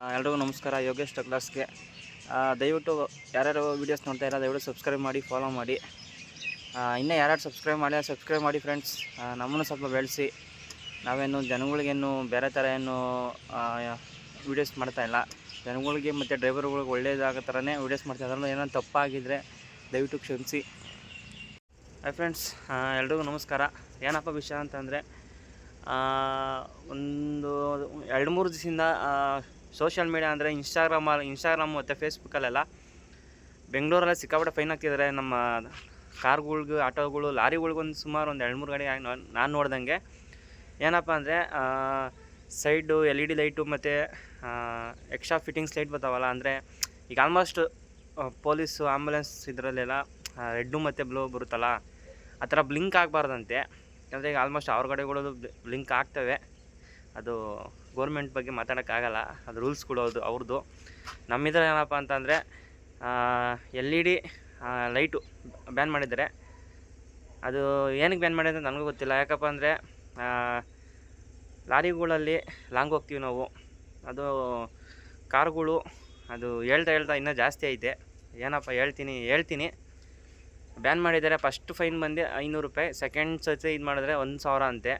ಎಲ್ರಿಗೂ ನಮಸ್ಕಾರ. ಯೋಗೇಶ್ ಟಕ್ಲರ್ಸ್ಗೆ ದಯವಿಟ್ಟು ಯಾರ್ಯಾರು ವೀಡಿಯೋಸ್ ನೋಡ್ತಾ ಇಲ್ಲ ದಯವಿಟ್ಟು ಸಬ್ಸ್ಕ್ರೈಬ್ ಮಾಡಿ, ಫಾಲೋ ಮಾಡಿ. ಇನ್ನೂ ಯಾರ್ಯಾರು ಸಬ್ಸ್ಕ್ರೈಬ್ ಮಾಡಿ ಫ್ರೆಂಡ್ಸ್. ನಮ್ಮನ್ನು ಸ್ವಲ್ಪ ಬೆಳೆಸಿ. ನಾವೇನು ಜನಗಳಿಗೇನು ಬೇರೆ ಥರ ಏನು ವೀಡಿಯೋಸ್ ಮಾಡ್ತಾಯಿಲ್ಲ. ಜನಗಳಿಗೆ ಮತ್ತು ಡ್ರೈವರ್ಗಳಿಗೆ ಒಳ್ಳೆಯದಾಗೋ ಥರನೇ ವೀಡಿಯೋಸ್ ಮಾಡ್ತಾ ಇದ್ದಾರೆ. ಏನೋ ತಪ್ಪಾಗಿದ್ದರೆ ದಯವಿಟ್ಟು ಕ್ಷಮಿಸಿ. ಹಾಯ್ ಫ್ರೆಂಡ್ಸ್, ಎಲ್ರಿಗೂ ನಮಸ್ಕಾರ. ಏನಪ್ಪ ವಿಷಯ ಅಂತಂದರೆ, ಒಂದು 2-3 ದಿವಸದಿಂದ ಸೋಷಿಯಲ್ ಮೀಡಿಯಾ ಅಂದರೆ ಇನ್ಸ್ಟಾಗ್ರಾಮ್ ಮತ್ತು ಫೇಸ್ಬುಕ್ಕಲ್ಲೆಲ್ಲ ಬೆಂಗಳೂರಲ್ಲಿ ಸಿಕ್ಕಾಪಟ್ಟೆ ಫೈನ್ ಹಾಕ್ತಿದ್ದಾರೆ. ನಮ್ಮ ಕಾರ್ಗಳ್ಗೆ, ಆಟೋಗಳು, ಲಾರಿಗಳ್ಗೊಂದು ಸುಮಾರು ಒಂದು 2-3 ಗಾಡಿ ನಾನು ನೋಡ್ದಂಗೆ. ಏನಪ್ಪ ಅಂದರೆ ಸೈಡು LED ಲೈಟು ಮತ್ತು ಎಕ್ಸ್ಟ್ರಾ ಫಿಟ್ಟಿಂಗ್ಸ್ ಲೈಟ್ ಬರ್ತಾವಲ್ಲ, ಅಂದರೆ ಈಗ ಆಲ್ಮೋಸ್ಟ್ ಪೊಲೀಸು, ಆಂಬುಲೆನ್ಸ್ ಇದರಲ್ಲೆಲ್ಲ ರೆಡ್ಡು ಮತ್ತು ಬ್ಲೂ ಬರುತ್ತಲ್ಲ, ಆ ಥರ ಬ್ಲಿಂಕ್ ಆಗಬಾರ್ದಂತೆ. ಯಾಕಂದರೆ ಈಗ ಆಲ್ಮೋಸ್ಟ್ ಅವ್ರ ಗಾಡಿಗಳು ಬ್ಲಿಂಕ್ ಆಗ್ತವೆ. ಅದು ಗೋರ್ಮೆಂಟ್ ಬಗ್ಗೆ ಮಾತಾಡೋಕ್ಕಾಗಲ್ಲ, ಅದು ರೂಲ್ಸ್ಗಳು ಅವ್ರದ್ದು. ನಮ್ಮಿದ್ರೆ ಏನಪ್ಪ ಅಂತಂದರೆ LED ಲೈಟು ಬ್ಯಾನ್ ಮಾಡಿದ್ದಾರೆ. ಅದು ಏನಕ್ಕೆ ಬ್ಯಾನ್ ಮಾಡಿದ್ರೆ ನನಗೂ ಗೊತ್ತಿಲ್ಲ. ಯಾಕಪ್ಪ ಅಂದರೆ ಲಾರಿಗಳಲ್ಲಿ ಲಾಂಗ್ ಹೋಗ್ತೀವಿ ನಾವು, ಅದು ಕಾರ್ಗಳು ಅದು ಹೇಳ್ತಾ ಇನ್ನೂ ಜಾಸ್ತಿ ಐತೆ. ಏನಪ್ಪ ಹೇಳ್ತೀನಿ ಬ್ಯಾನ್ ಮಾಡಿದ್ದಾರೆ. ಫಸ್ಟ್ ಫೈನ್ ಬಂದು 500 ರೂಪಾಯಿ, ಸೆಕೆಂಡ್ ಸತಿ ಇದು ಮಾಡಿದ್ರೆ 1000 ಅಂತೆ.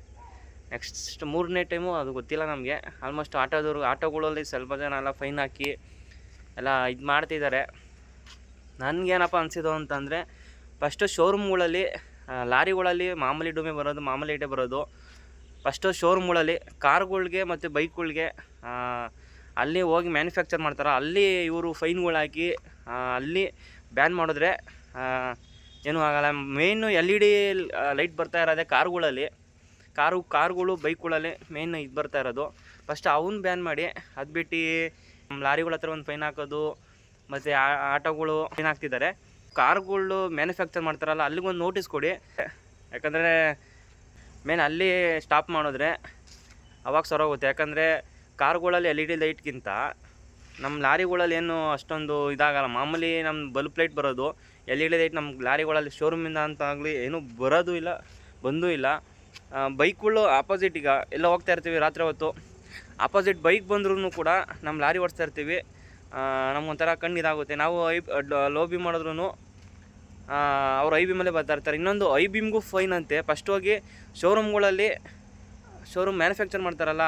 ನೆಕ್ಸ್ಟ್ 3ನೇ ಟೈಮು ಅದು ಗೊತ್ತಿಲ್ಲ ನಮಗೆ. ಆಲ್ಮೋಸ್ಟ್ ಆಟೋಗಳಲ್ಲಿ ಸ್ವಲ್ಪ ಜನ ಎಲ್ಲ ಫೈನ್ ಹಾಕಿ ಎಲ್ಲ ಇದು ಮಾಡ್ತಿದ್ದಾರೆ. ನನಗೇನಪ್ಪ ಅನಿಸಿದ್ದು ಅಂತಂದರೆ, ಫಸ್ಟು ಶೋರೂಮ್ಗಳಲ್ಲಿ ಲಾರಿಗಳಲ್ಲಿ ಮಾಮೂಲಿ ಡೊಮೆ ಬರೋದು, ಮಾಮೂಲಿ ಐಟೇ ಬರೋದು. ಫಸ್ಟು ಶೋರೂಮ್ಗಳಲ್ಲಿ ಕಾರ್ಗಳ್ಗೆ ಮತ್ತು ಬೈಕ್ಗಳ್ಗೆ ಅಲ್ಲಿ ಹೋಗಿ ಮ್ಯಾನುಫ್ಯಾಕ್ಚರ್ ಮಾಡ್ತಾರೆ, ಅಲ್ಲಿ ಇವರು ಫೈನ್ಗಳು ಹಾಕಿ ಅಲ್ಲಿ ಬ್ಯಾನ್ ಮಾಡಿದ್ರೆ ಏನೂ ಆಗೋಲ್ಲ. ಮೇಯ್ನು LED ಲೈಟ್ ಬರ್ತಾ ಇರೋದೇ ಕಾರ್ಗಳಲ್ಲಿ. ಕಾರುಗಳು, ಬೈಕ್ಗಳಲ್ಲಿ ಮೇಯ್ನ್ ಇದು ಬರ್ತಾ ಇರೋದು. ಫಸ್ಟ್ ಅವನ್ನ ಬ್ಯಾನ್ ಮಾಡಿ, ಅದು ಬಿಟ್ಟು ಲಾರಿಗಳ ಹತ್ರ ಒಂದು ಫೈನ್ ಹಾಕೋದು ಮತ್ತು ಆಟೋಗಳು ಫೈನ್ ಹಾಕ್ತಿದ್ದಾರೆ. ಕಾರ್ಗಳು ಮ್ಯಾನುಫ್ಯಾಕ್ಚರ್ ಮಾಡ್ತಾರಲ್ಲ, ಅಲ್ಲಿಗೊಂದು ನೋಟಿಸ್ ಕೊಡಿ. ಯಾಕಂದರೆ ಮೇನ್ ಅಲ್ಲಿ ಸ್ಟಾಪ್ ಮಾಡಿದ್ರೆ ಅವಾಗ ಸರೋಗುತ್ತೆ. ಯಾಕಂದರೆ ಕಾರ್ಗಳಲ್ಲಿ LED ಲೈಟ್ಗಿಂತ ನಮ್ಮ ಲಾರಿಗಳಲ್ಲಿ ಏನು ಅಷ್ಟೊಂದು ಇದಾಗಲ್ಲ. ಮಾಮೂಲಿ ನಮ್ಮ ಬಲ್ಬ್ ಲೈಟ್ ಬರೋದು, LED ಲೈಟ್ ನಮ್ಮ ಲಾರಿಗಳಲ್ಲಿ ಶೋರೂಮಿಂದ ಅಂತ ಆಗಲಿ ಏನೂ ಬರೋದು ಇಲ್ಲ, ಬಂದೂ ಇಲ್ಲ. ಬೈಕ್ಗಳು ಆಪೋಸಿಟ್, ಈಗ ಎಲ್ಲ ಹೋಗ್ತಾ ಇರ್ತೀವಿ ರಾತ್ರಿ ಹೊತ್ತು, ಆಪೋಸಿಟ್ ಬೈಕ್ ಬಂದ್ರೂ ಕೂಡ ನಮ್ಮ ಲಾರಿ ಓಡಿಸ್ತಾ ಇರ್ತೀವಿ, ನಮಗೊಂಥರ ಕಣ್ಣು ಇದಾಗುತ್ತೆ. ನಾವು ಲೋ ಬೀಮ್ ಮಾಡಿದ್ರೂ ಅವ್ರು ಐ ಬೀಮಲ್ಲೇ ಬರ್ತಾ ಇರ್ತಾರೆ. ಇನ್ನೊಂದು ಐ ಬೀಮ್ಗೂ ಫೈನ್ ಅಂತೆ. ಫಸ್ಟ್ ಹೋಗಿ ಶೋರೂಮ್ ಮ್ಯಾನುಫ್ಯಾಕ್ಚರ್ ಮಾಡ್ತಾರಲ್ಲ,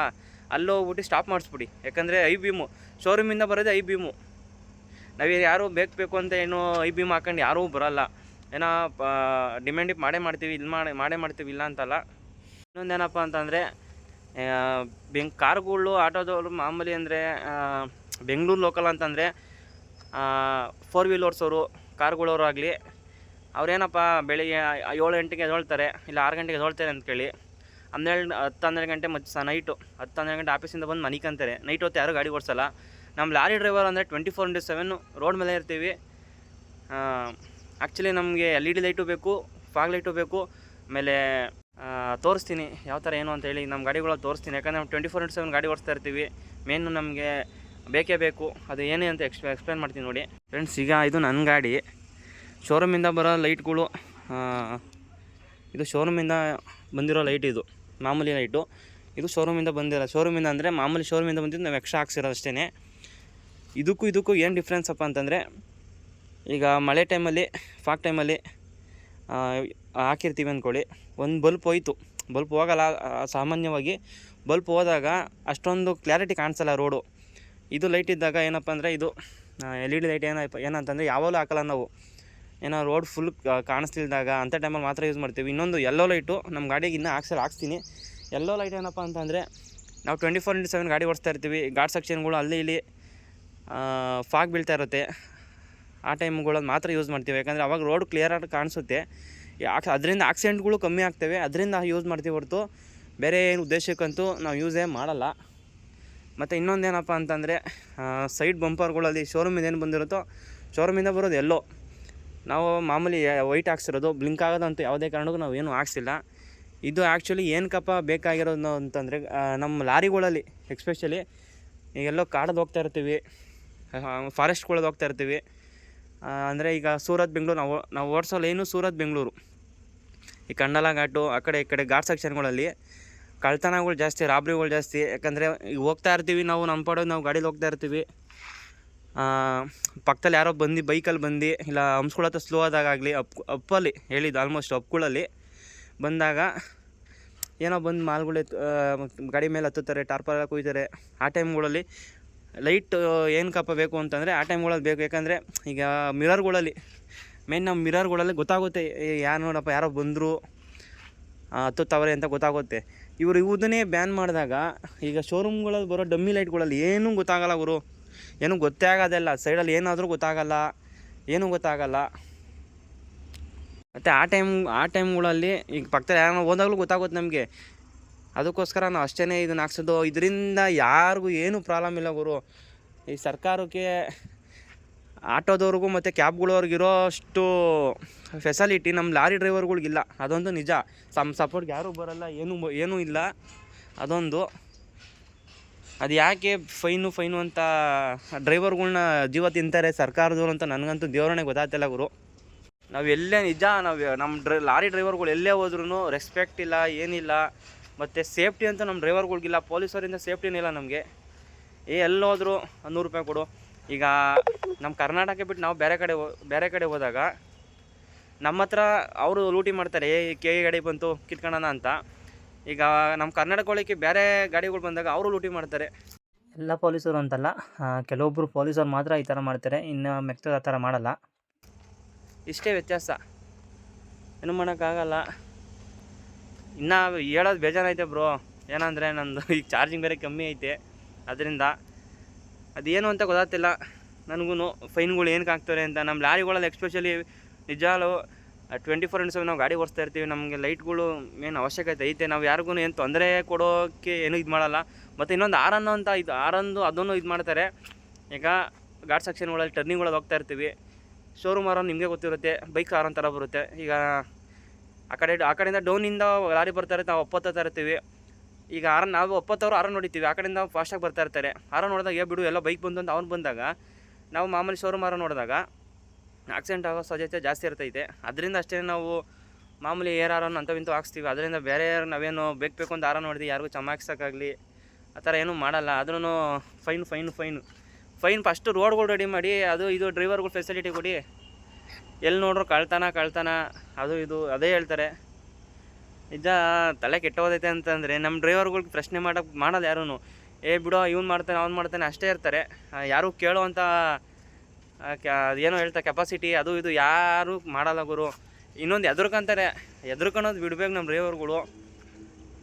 ಅಲ್ಲಿ ಹೋಗ್ಬಿಟ್ಟು ಸ್ಟಾಪ್ ಮಾಡಿಸ್ಬಿಡಿ. ಯಾಕಂದರೆ ಐ ಬೀಮು ಶೋರೂಮಿಂದ ಬರೋದೇ ಐ ಬೀಮು. ನಾವು ಯಾರೂ ಬೇಕು ಅಂತ ಏನು ಐ ಬೀಮ್ ಹಾಕೊಂಡು ಯಾರೂ ಬರೋಲ್ಲ. ಏನೋ ಡಿಮ್ಯಾಂಡ್ ಮಾಡ್ತೀವಿ, ಮಾಡೇ ಮಾಡ್ತೀವಿ, ಇಲ್ಲ ಅಂತಲ್ಲ. ಇನ್ನೊಂದೇನಪ್ಪ ಅಂತಂದರೆ, ಕಾರ್ಗಳು, ಆಟೋದವರು ಮಾಮೂಲಿ ಅಂದರೆ ಬೆಂಗಳೂರು ಲೋಕಲ್ ಅಂತಂದರೆ 4 ವೀಲರ್ಸವರು, ಕಾರ್ಗಳವರು ಆಗಲಿ, ಅವ್ರೇನಪ್ಪ ಬೆಳಿಗ್ಗೆ 7 ಗಂಟೆಗೆ ಎದ್ದೇಳ್ತಾರೆ, ಇಲ್ಲ 6 ಗಂಟೆಗೆ ಎದ್ದೇಳ್ತಾರೆ ಅಂತ ಕೇಳಿ 10-12 ಗಂಟೆ ಮತ್ತು ನೈಟು 10-12 ಗಂಟೆ ಆಫೀಸಿಂದ ಬಂದು ಮನಿಕಂತಾರೆ. ನೈಟ್ ಹೊತ್ತು ಯಾರೂ ಗಾಡಿ ಓಡಿಸಲ್ಲ. ನಮ್ಮ ಲಾರಿ ಡ್ರೈವರ್ ಅಂದರೆ 24/7 ರೋಡ್ ಮೇಲೆ ಇರ್ತೀವಿ. ಆ್ಯಕ್ಚುಲಿ ನಮಗೆ LED ಲೈಟು ಬೇಕು, ಫಾಗ್ ಲೈಟು ಬೇಕು. ಆಮೇಲೆ ತೋರಿಸ್ತೀನಿ ಯಾವ ಥರ ಏನು ಅಂತೇಳಿ ನಮ್ಮ ಗಾಡಿಗಳಲ್ಲಿ ತೋರಿಸ್ತೀನಿ. ಯಾಕಂದರೆ ನಾವು 24/7 ಗಾಡಿ ಓಡಿಸ್ತಾ ಇರ್ತೀವಿ. ಮೇನು ನಮಗೆ ಬೇಕೇ ಬೇಕು. ಅದು ಏನೇ ಅಂತ ಎಕ್ಸ್ಪ್ಲೇನ್ ಮಾಡ್ತೀನಿ ನೋಡಿ ಫ್ರೆಂಡ್ಸ್. ಈಗ ಇದು ನನ್ನ ಗಾಡಿ, ಶೋರೂಮಿಂದ ಬರೋ ಲೈಟ್ಗಳು, ಇದು ಶೋರೂಮಿಂದ ಬಂದಿರೋ ಲೈಟ್, ಇದು ಮಾಮೂಲಿ ಲೈಟು. ಇದು ಶೋರೂಮಿಂದ ಅಂದರೆ ಮಾಮೂಲಿ ಶೋರೂಮಿಂದ ಬಂದಿದ್ದು ನಾವು ಎಕ್ಸ್ಟ್ರಾ ಹಾಕ್ಸಿರೋದು ಅಷ್ಟೇ. ಇದಕ್ಕೂ ಏನು ಡಿಫ್ರೆನ್ಸ್ ಅಪ್ಪ ಅಂತಂದರೆ, ಈಗ ಮಳೆ ಟೈಮಲ್ಲಿ, ಫಾಗ್ ಟೈಮಲ್ಲಿ ಹಾಕಿರ್ತೀವಿ ಅಂದ್ಕೊಳ್ಳಿ, ಒಂದು ಬಲ್ಪ್ ಹೋಯ್ತು, ಬಲ್ಪ್ ಹೋಗಲ್ಲ ಸಾಮಾನ್ಯವಾಗಿ. ಬಲ್ಪ್ ಹೋದಾಗ ಅಷ್ಟೊಂದು ಕ್ಲಾರಿಟಿ ಕಾಣಿಸಲ್ಲ ರೋಡು. ಇದು ಲೈಟ್ ಇದ್ದಾಗ ಏನಪ್ಪ ಅಂದರೆ, ಇದು LED ಲೈಟ್ ಏನಂತಂದರೆ ಯಾವಾಗಲೂ ಹಾಕಲ್ಲ ನಾವು. ಏನೋ ರೋಡ್ ಫುಲ್ ಕಾಣಿಸ್ತಿಲ್ದಾಗ ಅಂಥ ಟೈಮಲ್ಲಿ ಮಾತ್ರ ಯೂಸ್ ಮಾಡ್ತೀವಿ. ಇನ್ನೊಂದು ಯೆಲ್ಲೋ ಲೈಟು ನಮ್ಮ ಗಾಡಿಗೆ ಇನ್ನೂ ಹಾಕ್ಸ್ತೀನಿ. ಯೆಲ್ಲೋ ಲೈಟ್ ಏನಪ್ಪ ಅಂತಂದರೆ, ನಾವು 24/7 ಗಾಡಿ ಓಡಿಸ್ತಾ ಇರ್ತೀವಿ. ಘಾಟ್ ಸೆಕ್ಷನ್ಗಳು ಅಲ್ಲಿ ಇಲ್ಲಿ ಫಾಗ್ ಬೀಳ್ತಾ ಇರುತ್ತೆ, ಆ ಟೈಮ್ಗಳಲ್ಲಿ ಮಾತ್ರ ಯೂಸ್ ಮಾಡ್ತೀವಿ. ಯಾಕಂದರೆ ಅವಾಗ ರೋಡ್ ಕ್ಲಿಯರಾಗಿ ಕಾಣಿಸುತ್ತೆ. ಅದರಿಂದ ಆಕ್ಸಿಡೆಂಟ್ಗಳು ಕಮ್ಮಿ ಆಗ್ತವೆ, ಅದರಿಂದ ಯೂಸ್ ಮಾಡ್ತೀವಿ ಹೊರತು ಬೇರೆ ಏನು ಉದ್ದೇಶಕ್ಕಂತೂ ನಾವು ಯೂಸೇ ಮಾಡಲ್ಲ. ಮತ್ತು ಇನ್ನೊಂದೇನಪ್ಪ ಅಂತಂದರೆ, ಸೈಡ್ ಬಂಪರ್ಗಳಲ್ಲಿ ಶೋರೂಮಿಂದ ಏನು ಬಂದಿರುತ್ತೋ, ಶೋರೂಮಿಂದ ಬರೋದು ಎಲ್ಲೋ, ನಾವು ಮಾಮೂಲಿ ವೈಟ್ ಹಾಕ್ಸಿರೋದು. ಬ್ಲಿಂಕ್ ಆಗೋದಂತೂ ಯಾವುದೇ ಕಾರಣಕ್ಕೂ ನಾವು ಏನೂ ಹಾಕ್ಸಿಲ್ಲ. ಇದು ಆ್ಯಕ್ಚುಲಿ ಏನಕ್ಕಪ್ಪ ಬೇಕಾಗಿರೋದು ಅಂತಂದರೆ, ನಮ್ಮ ಲಾರಿಗಳಲ್ಲಿ ಎಕ್ಸ್ಪೆಷಲಿ ಈಗೆಲ್ಲೋ ಕಾಡಲ್ಲಿ ಹೋಗ್ತಾ ಇರ್ತೀವಿ, ಫಾರೆಸ್ಟ್ಗಳಲ್ಲಿ ಹೋಗ್ತಾ ಇರ್ತೀವಿ. ಅಂದರೆ ಈಗ ಸೂರತ್ ಬೆಂಗಳೂರು ನಾವು ಓಡಿಸೋ ಲೈನು ಸೂರತ್ ಬೆಂಗಳೂರು. ಈ ಕಂಡಲ ಘಾಟು ಆ ಕಡೆ ಈ ಕಡೆ ಘಾಟ್ ಸೆಕ್ಷನ್ಗಳಲ್ಲಿ ಕಳ್ತನಗಳು ಜಾಸ್ತಿ, ರಾಬ್ರಿಗಳು ಜಾಸ್ತಿ. ಯಾಕಂದರೆ ಈಗ ಹೋಗ್ತಾ ಇರ್ತೀವಿ ನಾವು, ನಮ್ಮ ಪಡೋದು ನಾವು ಗಾಡೀಲಿ ಹೋಗ್ತಾ ಇರ್ತೀವಿ, ಪಕ್ಕದಲ್ಲಿ ಯಾರೋ ಬಂದು ಬೈಕಲ್ಲಿ ಬಂದು ಇಲ್ಲ ಹಂಸ್ಕೊಳತ್ತ ಸ್ಲೋ ಆದಾಗಲಿ ಅಪ್ಪಲ್ಲಿ ಹೇಳಿದ್ದು ಆಲ್ಮೋಸ್ಟ್ ಅಪ್ಗಳಲ್ಲಿ ಬಂದಾಗ ಏನೋ ಬಂದು ಮಾಲ್ಗಳು ಗಾಡಿ ಮೇಲೆ ಹತ್ತುತ್ತಾರೆ, ಟಾರ್ಪಲ್ ಕುಯ್ತಾರೆ. ಆ ಟೈಮ್ಗಳಲ್ಲಿ ಲೈಟ್ ಏನಕ್ಕಪ್ಪ ಬೇಕು ಅಂತಂದರೆ ಆ ಟೈಮ್ಗಳಲ್ಲಿ ಬೇಕು. ಯಾಕಂದರೆ ಈಗ ಮಿರರ್ಗಳಲ್ಲಿ ಮೇನ್ ನಮ್ಮ ಮಿರರ್ಗಳಲ್ಲಿ ಗೊತ್ತಾಗುತ್ತೆ ಯಾರು ನೋಡಪ್ಪ ಯಾರೋ ಬಂದರು ಹತ್ತುತ್ತವ್ರೆ ಅಂತ ಗೊತ್ತಾಗುತ್ತೆ. ಇವರು ಇದನ್ನೇ ಬ್ಯಾನ್ ಮಾಡಿದಾಗ ಈಗ ಶೋರೂಮ್ಗಳಲ್ಲಿ ಬರೋ ಡಮ್ಮಿ ಲೈಟ್ಗಳಲ್ಲಿ ಏನೂ ಗೊತ್ತಾಗಲ್ಲ ಗುರು, ಏನೂ ಗೊತ್ತೇ ಆಗೋದಿಲ್ಲ. ಸೈಡಲ್ಲಿ ಏನಾದರೂ ಗೊತ್ತಾಗಲ್ಲ, ಏನೂ ಗೊತ್ತಾಗಲ್ಲ. ಮತ್ತು ಆ ಟೈಮ್ಗಳಲ್ಲಿ ಈಗ ಪಕ್ಕದಲ್ಲಿ ಯಾರೋ ಹೋದಾಗಲೂ ಗೊತ್ತಾಗುತ್ತೆ ನಮಗೆ. ಅದಕ್ಕೋಸ್ಕರ ನಾವು ಅಷ್ಟೇ ಇದನ್ನು ಹಾಕ್ಸೋದು. ಇದರಿಂದ ಯಾರಿಗೂ ಏನೂ ಪ್ರಾಬ್ಲಮ್ ಇಲ್ಲ ಗುರು. ಈ ಸರ್ಕಾರಕ್ಕೆ ಆಟೋದವ್ರಿಗೂ ಮತ್ತು ಕ್ಯಾಬ್ಗಳವ್ರಿಗಿರೋ ಅಷ್ಟು ಫೆಸಿಲಿಟಿ ನಮ್ಮ ಲಾರಿ ಡ್ರೈವರ್ಗಳಿಗಿಲ್ಲ, ಅದೊಂದು ನಿಜ. ಸಪೋರ್ಟ್ಗೆ ಯಾರೂ ಬರೋಲ್ಲ, ಏನೂ ಇಲ್ಲ. ಅದೊಂದು ಅದು ಯಾಕೆ ಫೈನು ಅಂತ ಡ್ರೈವರ್ಗಳ್ನ ಜೀವ ತಿಂತಾರೆ ಸರ್ಕಾರದವ್ರು ಅಂತ ನನಗಂತೂ ದೇವರನ್ನೇ ಗೊತ್ತಾಗ್ತಿಲ್ಲ ಗುರು. ನಾವು ಎಲ್ಲೇ ನಿಜ ನಮ್ಮ ಲಾರಿ ಡ್ರೈವರ್ಗಳು ಎಲ್ಲೇ ಹೋದ್ರೂ ರೆಸ್ಪೆಕ್ಟ್ ಇಲ್ಲ, ಏನಿಲ್ಲ. ಮತ್ತು ಸೇಫ್ಟಿ ಅಂತ ನಮ್ಮ ಡ್ರೈವರ್ಗಳಿಗಿಲ್ಲ, ಪೊಲೀಸರಿಂದ ಸೇಫ್ಟಿನೇ ಇಲ್ಲ ನಮಗೆ. ಎಲ್ಲೋದ್ರು 100 ರೂಪಾಯಿ ಕೊಡು. ಈಗ ನಮ್ಮ ಕರ್ನಾಟಕ ಬಿಟ್ಟು ನಾವು ಬೇರೆ ಕಡೆ ಹೋದಾಗ ನಮ್ಮ ಹತ್ರ ಅವರು ಲೂಟಿ ಮಾಡ್ತಾರೆ, ಕೆ ಗಾಡಿ ಬಂತು ಕಿತ್ಕೊಳ್ಳೋಣ ಅಂತ. ಈಗ ನಮ್ಮ ಕರ್ನಾಟಕಕ್ಕೆ ಬೇರೆ ಗಾಡಿಗಳು ಬಂದಾಗ ಅವರು ಲೂಟಿ ಮಾಡ್ತಾರೆ. ಎಲ್ಲ ಪೊಲೀಸರು ಅಂತಲ್ಲ, ಕೆಲವೊಬ್ಬರು ಪೊಲೀಸರು ಮಾತ್ರ ಈ ಥರ ಮಾಡ್ತಾರೆ, ಇನ್ನು ಮೆಕ್ತದ ಆ ಥರ ಮಾಡಲ್ಲ. ಇಷ್ಟೇ ವ್ಯತ್ಯಾಸ, ಏನು ಮಾಡೋಕ್ಕಾಗಲ್ಲ. ಇನ್ನು ಹೇಳೋದು ಬೇಜಾರೈತೆ ಬ್ರೋ. ಏನಂದರೆ ನಂದು ಈಗ ಚಾರ್ಜಿಂಗ್ ಬೇರೆ ಕಮ್ಮಿ ಐತೆ, ಅದರಿಂದ ಅದೇನು ಅಂತ ಗೊತ್ತಾಗ್ತಿಲ್ಲ ನನಗೂ. ಫೈನ್ಗಳು ಏನಕ್ಕೆ ಹಾಕ್ತಾರೆ ಅಂತ ನಮ್ಮ ಲಾರಿಗಳಲ್ಲಿ ಎಕ್ಸ್ಪೆಷಲಿ ನಿಜಾಲು 24/7 ನಾವು ಗಾಡಿ ಓಡಿಸ್ತಾ ಇರ್ತೀವಿ. ನಮಗೆ ಲೈಟ್ಗಳು ಮೇನ್ ಅವಶ್ಯಕತೆ ಐತೆ. ನಾವು ಯಾರಿಗೂ ಏನು ತೊಂದರೆ ಕೊಡೋಕ್ಕೆ ಏನೂ ಇದು ಮಾಡಲ್ಲ. ಮತ್ತು ಇನ್ನೊಂದು ಆರನ್ನು ಅಂತ ಅದನ್ನು ಇದು ಮಾಡ್ತಾರೆ. ಈಗ ಘಾಟ್ ಸೆಕ್ಷನ್ಗಳಲ್ಲಿ ಟರ್ನಿಂಗ್ಗಳಲ್ಲಿ ಹೋಗ್ತಾ ಇರ್ತೀವಿ, ಶೋರೂಮ್ ಆರನ್ ನಿಮಗೆ ಗೊತ್ತಿರುತ್ತೆ, ಬೈಕ್ ಆರನ್ ಥರ ಬರುತ್ತೆ. ಈಗ ಆ ಕಡೆಯಿಂದ ಡೌನಿಂದ ಲಾರಿ ಬರ್ತಾ ಇರುತ್ತೆ, ನಾವು ಒಪ್ಪತ್ತಾ ಇರ್ತೀವಿ. ಈಗ ನಾವು ಒಪ್ಪತ್ತವರು ಆರನ್ ನೋಡಿತೀವಿ, ಆ ಕಡೆಯಿಂದ ಫಾಸ್ಟಾಗಿ ಬರ್ತಾ ಇರ್ತಾರೆ. ಆರನ್ ನೋಡಿದಾಗ ಬಿಡು ಎಲ್ಲ ಬೈಕ್ ಬಂದು ಅಂತ ಅವ್ನು ಬಂದಾಗ ನಾವು ಮಾಮೂಲಿ ಶೋರೂಮ್ ಆರನ್ ನೋಡಿದಾಗ ಆಕ್ಸಿಡೆಂಟ್ ಆಗೋ ಸಾಧ್ಯತೆ ಜಾಸ್ತಿ ಇರ್ತೈತೆ. ಅದರಿಂದ ಅಷ್ಟೇ ನಾವು ಮಾಮೂಲಿ ಆರನ್ ಅಂಥವಿಂತೂ ಹಾಕ್ಸ್ತೀವಿ. ಅದರಿಂದ ಬೇರೆ ನಾವೇನು ಬೇಕು ಅಂತ ಆರನ್ ನೋಡಿದ್ವಿ ಯಾರಿಗೂ ಚಮಾಕ್ಸೋಕ್ಕಾಗಲಿ ಆ ಥರ ಏನೂ ಮಾಡಲ್ಲ. ಆದ್ರೂ ಫೈನ್ ಫಸ್ಟು ರೋಡ್ಗಳು ರೆಡಿ ಮಾಡಿ, ಅದು ಇದು ಡ್ರೈವರ್ಗಳು ಫೆಸಿಲಿಟಿ ಕೊಡಿ. ಎಲ್ಲಿ ನೋಡ್ರು ಕಳ್ತನ ಅದು ಇದು ಅದೇ ಹೇಳ್ತಾರೆ. ನಿಜ ತಲೆ ಕೆಟ್ಟೋದೈತೆ ಅಂತಂದರೆ ನಮ್ಮ ಡ್ರೈವರ್ಗಳಿಗೆ ಪ್ರಶ್ನೆ ಮಾಡೋದು ಯಾರೂ ಬಿಡೋ ಇವ್ನು ಮಾಡ್ತಾನೆ ಅವ್ನು ಮಾಡ್ತಾನೆ ಅಷ್ಟೇ ಇರ್ತಾರೆ. ಯಾರೂ ಕೇಳೋವಂಥ ಏನೋ ಹೇಳ್ತಾರೆ ಕೆಪಾಸಿಟಿ ಅದು ಇದು ಯಾರೂ ಮಾಡಲ್ಲ ಗುರು. ಇನ್ನೊಂದು ಎದುರ್ಕೊಳೋದು ಬಿಡ್ಬೇಕು ನಮ್ಮ ಡ್ರೈವರ್ಗಳು.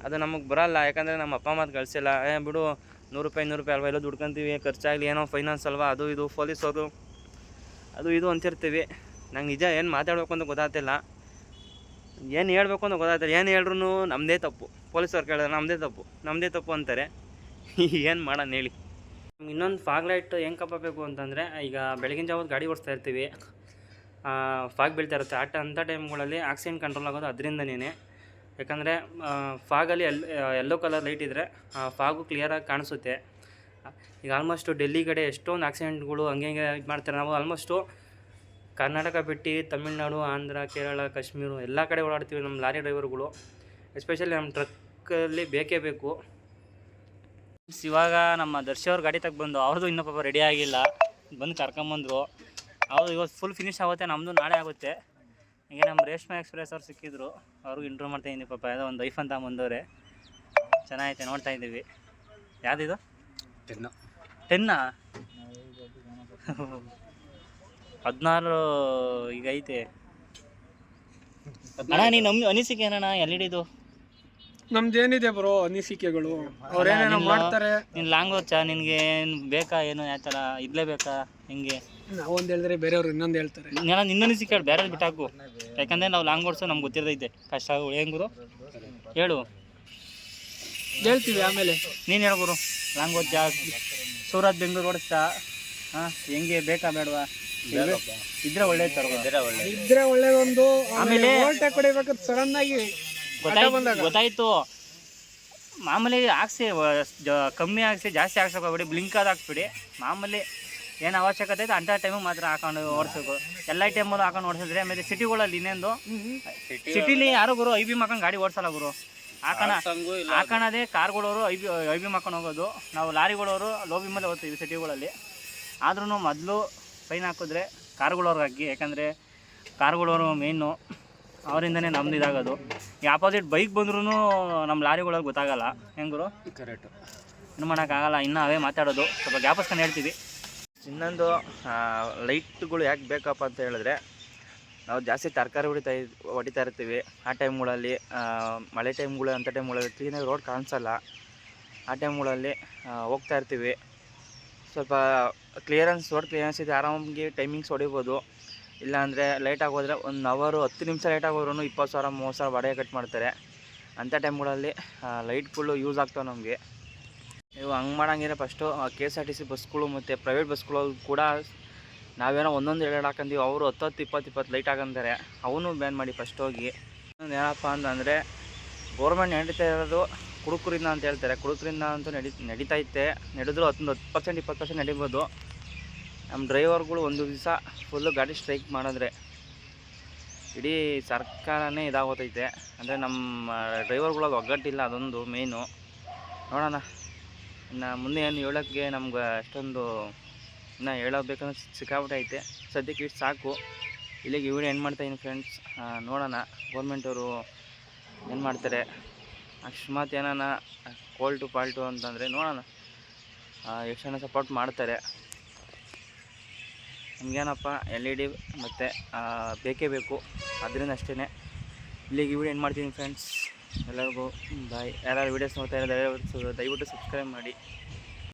ಅದು ನಮಗೆ ಬರೋಲ್ಲ, ಯಾಕಂದರೆ ನಮ್ಮ ಅಪ್ಪ ಅಮ್ಮ ಕಳಿಸಿಲ್ಲ. ಬಿಡು 100 ರೂಪಾಯಿ ಅಲ್ವಾ ಎಲ್ಲೋ ದುಡ್ಕೊತೀವಿ, ಖರ್ಚಾಗಲಿ ಏನೋ ಫೈನಾನ್ಸ್ ಅಲ್ವಾ, ಅದು ಇದು ಪೊಲೀಸವರು ಅದು ಇದು ಅಂತಿರ್ತೀವಿ. ನಂಗೆ ನಿಜ ಏನು ಮಾತಾಡಬೇಕು ಅಂತ ಗೊತ್ತಾಗ್ತಿಲ್ಲ, ಏನು ಹೇಳ್ಬೇಕು ಅಂತ ಗೊತ್ತಾಗ್ತಿಲ್ಲ. ಏನು ಹೇಳ್ರು ನಮ್ಮದೇ ತಪ್ಪು, ಪೊಲೀಸವ್ರು ಕೇಳಿದ್ರೆ ನಮ್ಮದೇ ತಪ್ಪು ಅಂತಾರೆ. ಏನು ಮಾಡೋಣ ಹೇಳಿ. ಇನ್ನೊಂದು ಫಾಗ್ ಲೈಟ್ ಹೆಂಗೆ ಕಪ್ಪಬೇಕು ಅಂತಂದರೆ, ಈಗ ಬೆಳಗಿನ ಜಾವದ ಗಾಡಿ ಓಡಿಸ್ತಾ ಇರ್ತೀವಿ, ಫಾಗ್ ಬೀಳ್ತಾ ಇರುತ್ತೆ. ಅಂಥ ಟೈಮ್ಗಳಲ್ಲಿ ಆಕ್ಸಿಡೆಂಟ್ ಕಂಟ್ರೋಲ್ ಆಗೋದು ಅದರಿಂದನೇ. ಯಾಕಂದರೆ ಫಾಗಲ್ಲಿ ಯೆಲ್ಲೋ ಕಲರ್ ಲೈಟ್ ಇದ್ದರೆ ಫಾಗು ಕ್ಲಿಯರಾಗಿ ಕಾಣಿಸುತ್ತೆ. ಈಗ ಆಲ್ಮೋಸ್ಟು ಡೆಲ್ಲಿ ಕಡೆ ಎಷ್ಟೊಂದು ಆಕ್ಸಿಡೆಂಟ್ಗಳು ಹಂಗೆ ಇದು ಮಾಡ್ತಾರೆ. ನಾವು ಆಲ್ಮೋಸ್ಟು ಕರ್ನಾಟಕ ಬಿಟ್ಟು ತಮಿಳ್ನಾಡು, ಆಂಧ್ರ, ಕೇರಳ, ಕಾಶ್ಮೀರ ಎಲ್ಲ ಕಡೆ ಓಡಾಡ್ತೀವಿ ನಮ್ಮ ಲಾರಿ ಡ್ರೈವರ್ಗಳು. ಎಸ್ಪೆಷಲಿ ನಮ್ಮ ಟ್ರಕ್ಕಲ್ಲಿ ಬೇಕೇ ಬೇಕು. ಇವಾಗ ನಮ್ಮ ದರ್ಶಿಯವ್ರ ಗಾಡಿ ಬಂದು ಅವ್ರದ್ದು ಇನ್ನೂ ಪಾಪ ರೆಡಿ ಆಗಿಲ್ಲ, ಬಂದು ಕರ್ಕೊಂಬಂದರು. ಅವ್ರು ಇವತ್ತು ಫುಲ್ ಫಿನಿಶ್ ಆಗುತ್ತೆ, ನಮ್ಮದು ನಾಳೆ ಆಗುತ್ತೆ. ಹೀಗೆ ನಮ್ಮ ರೇಷ್ಮೆ ಎಕ್ಸ್ಪ್ರೆಸ್ ಅವ್ರು ಸಿಕ್ಕಿದ್ರು, ಅವ್ರಿಗೂ ಇಂಟ್ರೂವ್ ಮಾಡ್ತಾಯಿದ್ದೀನಿ. ಪಾಪ ಯಾವುದೋ ಒಂದು ಐಫ್ ಅಂತ ಬಂದವ್ರೆ, ಚೆನ್ನಾಗೈತೆ ನೋಡ್ತಾ ಇದ್ದೀವಿ. ಯಾವುದಿದು 10 16 ಈಗ ಐತೆ ಅಣ್ಣ. ನೀನು ಅನಿಸಿಕೆ ಏನಣ್ಣ LED-ದು? ನಮ್ದೇನಿದೆ ಬ್ರೋ ಅನಿಸಿಕೆಗಳು, ಅವ್ರೇನೇನೋ ಮಾಡ್ತಾರೆ. ನೀನು ಲ್ಯಾಂಗ್ವೇಜ್ ನಿನಗೆ ಬೇಕಾ, ಏನು ಯಾವ ಥರ ಇರಲೇಬೇಕಾ, ಹೆಂಗೆ? ನಾವೊಂದು ಹೇಳಿದ್ರೆ ಬೇರೆಯವ್ರು ಇನ್ನೊಂದು ಹೇಳ್ತಾರೆ. ನಾನು ನಿನ್ನ ಅನಿಸಿಕೆ ಹೇಳಿ, ಬೇರೆ ಬಿಟ್ಟಾಕು. ಯಾಕಂದರೆ ನಾವು ಲಾಂಗ್ ಓಡಿಸೋ ನಮ್ಗೆ ಗೊತ್ತಿರ್ತೈತೆ ಕಷ್ಟಗಳು. ಹೆಂಗುರು ಹೇಳು, ಹೇಳ್ತೀವಿ ಆಮೇಲೆ. ನೀನು ಹೇಳ್ಗುರು, ಲಾಂಗ್ ಓದ್ ಜಾಸ್ತಿ ಸೂರತ್ ಬೆಂಗಳೂರು ಓಡಿಸ್ತಾ ಹೆಂಗೆ, ಬೇಕಾ ಬೇಡವಾ? ಇದ್ರೆ ಒಳ್ಳೇದು ಇದ್ರೆ ಒಳ್ಳೇದೊಂದು. ಆಮೇಲೆ ಓಲ್ಟೇಕ್ ಹೊಡಿಬೇಕಾದ್ರೆ ಸಡನ್ ಆಗಿ ಗೊತ್ತಾಯ್ತು. ಮಾಮೂಲಿ ಹಾಕ್ಸಿ ಕಮ್ಮಿ ಹಾಕ್ಸಿ, ಜಾಸ್ತಿ ಹಾಕ್ಸೋಕೆ ಬ್ಲಿಂಕ್ ಅದು ಹಾಕ್ಸ್ಬಿಡಿ. ಮಾಮೂಲಿ ಏನು ಅವಶ್ಯಕತೆ ಐತೆ ಅಂಥ ಟೈಮಿಗೆ ಮಾತ್ರ ಹಾಕೊಂಡು ಓಡಿಸ್ಬೇಕು. ಎಲ್ಲ ಟೈಮಲ್ಲೂ ಹಾಕೊಂಡು ಓಡಿಸಿದ್ರೆ ಆಮೇಲೆ ಸಿಟಿಗಳಲ್ಲಿ ಇನ್ನೇನು ಸಿಟಿಲಿ ಯಾರು ಗುರು IB ಹಾಕೊಂಡು ಗಾಡಿ ಓಡಿಸಲ್ಲ ಗುರು. ಹಾಕೋಣದೇ ಕಾರ್ಗಳವರು ಐ ಬಿ ಮಾಡ್ಕೊಂಡು ಹೋಗೋದು. ನಾವು ಲಾರಿಗಳವರು ಲೋ ಬಿಮ್ಮಲ್ಲೇ ಹೋಗ್ತೀವಿ ಸಿಟಿಗಳಲ್ಲಿ. ಆದ್ರೂ ಮೊದಲು ಫೈನ್ ಹಾಕಿದ್ರೆ ಕಾರ್ಗಳವ್ರಿಗಾಗಿ, ಯಾಕಂದರೆ ಕಾರ್ಗಳವರು ಮೇಯ್ನು, ಅವರಿಂದನೇ ನಮ್ದು ಇದಾಗೋದು. ಈ ಆಪೋಸಿಟ್ ಬೈಕ್ ಬಂದ್ರೂ ನಮ್ಮ ಲಾರಿಗಳಿಗೆ ಗೊತ್ತಾಗಲ್ಲ. ಹೆಂಗರು ಕರೆಕ್ಟ್, ಏನು ಮಾಡೋಕ್ಕಾಗಲ್ಲ. ಇನ್ನೂ ಅವೇ ಮಾತಾಡೋದು, ಸ್ವಲ್ಪ ಗ್ಯಾಪಸ್ಕೊಂಡು ಹೇಳ್ತೀವಿ. ಇನ್ನೊಂದು ಲೈಟ್ಗಳು ಯಾಕೆ ಬೇಕಪ್ಪ ಅಂತ ಹೇಳಿದ್ರೆ, ನಾವು ಜಾಸ್ತಿ ತರಕಾರಿ ಹೊಡಿತಾ ಇರ್ತೀವಿ. ಆ ಟೈಮ್ಗಳಲ್ಲಿ ಮಳೆ ಟೈಮ್ಗಳು, ಅಂಥ ಟೈಮ್ಗಳಲ್ಲಿ ಕ್ಲೀನಾಗಿ ರೋಡ್ ಕಾಣಿಸಲ್ಲ. ಆ ಟೈಮ್ಗಳಲ್ಲಿ ಹೋಗ್ತಾ ಇರ್ತೀವಿ. ಸ್ವಲ್ಪ ರೋಡ್ ಕ್ಲಿಯರೆನ್ಸ್ ಇದೆ, ಆರಾಮಾಗಿ ಟೈಮಿಂಗ್ಸ್ ಹೊಡಿಬೋದು. ಇಲ್ಲಾಂದರೆ ಲೇಟಾಗಿ ಹೋದರೆ 1 ಅವರ್ 10 ನಿಮಿಷ ಲೇಟಾಗಿ ಹೋದ್ರೂ 20,000 30,000 ಬಾಡಿಗೆ ಕಟ್ ಮಾಡ್ತಾರೆ. ಅಂಥ ಟೈಮ್ಗಳಲ್ಲಿ ಲೈಟ್ಗಳು ಯೂಸ್ ಆಗ್ತಾವೆ ನಮಗೆ. ನೀವು ಹಂಗೆ ಮಾಡಂಗಿದ್ರೆ ಫಸ್ಟು KSRTC ಬಸ್ಗಳು ಮತ್ತು ಪ್ರೈವೇಟ್ ಬಸ್ಗಳು ಕೂಡ ನಾವೇನೋ ಒಂದೊಂದು ಎರಡು ಹಾಕೊಂತೀವಿ, ಅವರು 10 20 ಲೈಟ್ ಹಾಕೊಂತಾರೆ. ಅವನು ಬ್ಯಾನ್ ಮಾಡಿ ಫಸ್ಟ್ ಹೋಗಿ. ಏನಪ್ಪ ಅಂತಂದರೆ ಗೌರ್ಮೆಂಟ್ ನಡೀತಾ ಇರೋದು ಕುಡುಕರಿಂದ ಅಂತ ಹೇಳ್ತಾರೆ. ಕುಡುಕರಿಂದ ಅಂತೂ ನಡೀತೈತೆ. ನಡೆದ್ರು 10% 20% ನಡೀಬೋದು. ನಮ್ಮ ಡ್ರೈವರ್ಗಳು ಒಂದು ದಿವಸ ಫುಲ್ಲು ಗಾಡಿ ಸ್ಟ್ರೈಕ್ ಮಾಡಿದ್ರೆ ಇಡೀ ಸರ್ಕಾರನೇ ಇದಾಗೋತೈತೆ. ಅಂದರೆ ನಮ್ಮ ಡ್ರೈವರ್ಗಳಿಗೆ ಒಗ್ಗಟ್ಟಿಲ್ಲ, ಅದೊಂದು ಮೇಯ್ನು. ನೋಡೋಣ ಇನ್ನು ಮುಂದೆ ಏನು ಹೇಳೋಕ್ಕೆ ನಮ್ಗೆ ಅಷ್ಟೊಂದು ಇನ್ನೂ ಹೇಳಬೇಕಂದ್ರೆ ಸಿಕ್ಕಾಬಿಟ್ಟೆ ಐತೆ. ಸದ್ಯಕ್ಕೆ ಇಷ್ಟು ಸಾಕು. ಇಲ್ಲಿಗೆ ವಿಡಿಯೋ ಎಂಡ್ ಮಾಡ್ತಾಯಿದ್ದೀನಿ ಫ್ರೆಂಡ್ಸ್. ನೋಡೋಣ ಗೌರ್ಮೆಂಟವರು ಏನು ಮಾಡ್ತಾರೆ. ಅಕಸ್ಮಾತ್ ಏನಾನ ಪಾಲ್ಟು ಅಂತಂದರೆ ನೋಡೋಣ, ಎಷ್ಟು ಜನ ಸಪೋರ್ಟ್ ಮಾಡ್ತಾರೆ. ನಮಗೇನಪ್ಪ LED ಮತ್ತು ಬೇಕೇ ಬೇಕು, ಅದರಿಂದ ಅಷ್ಟೇ. ಇಲ್ಲಿಗೆ ವಿಡಿಯೋ ಎಂಡ್ ಮಾಡ್ತೀನಿ ಫ್ರೆಂಡ್ಸ್. ಎಲ್ಲರಿಗೂ ಬಾಯ್. ಯಾರು ವೀಡಿಯೋಸ್ ನೋಡ್ತಾ ಇದ್ದಾರೆ ದಯವಿಟ್ಟು ಸಬ್ಸ್ಕ್ರೈಬ್ ಮಾಡಿ.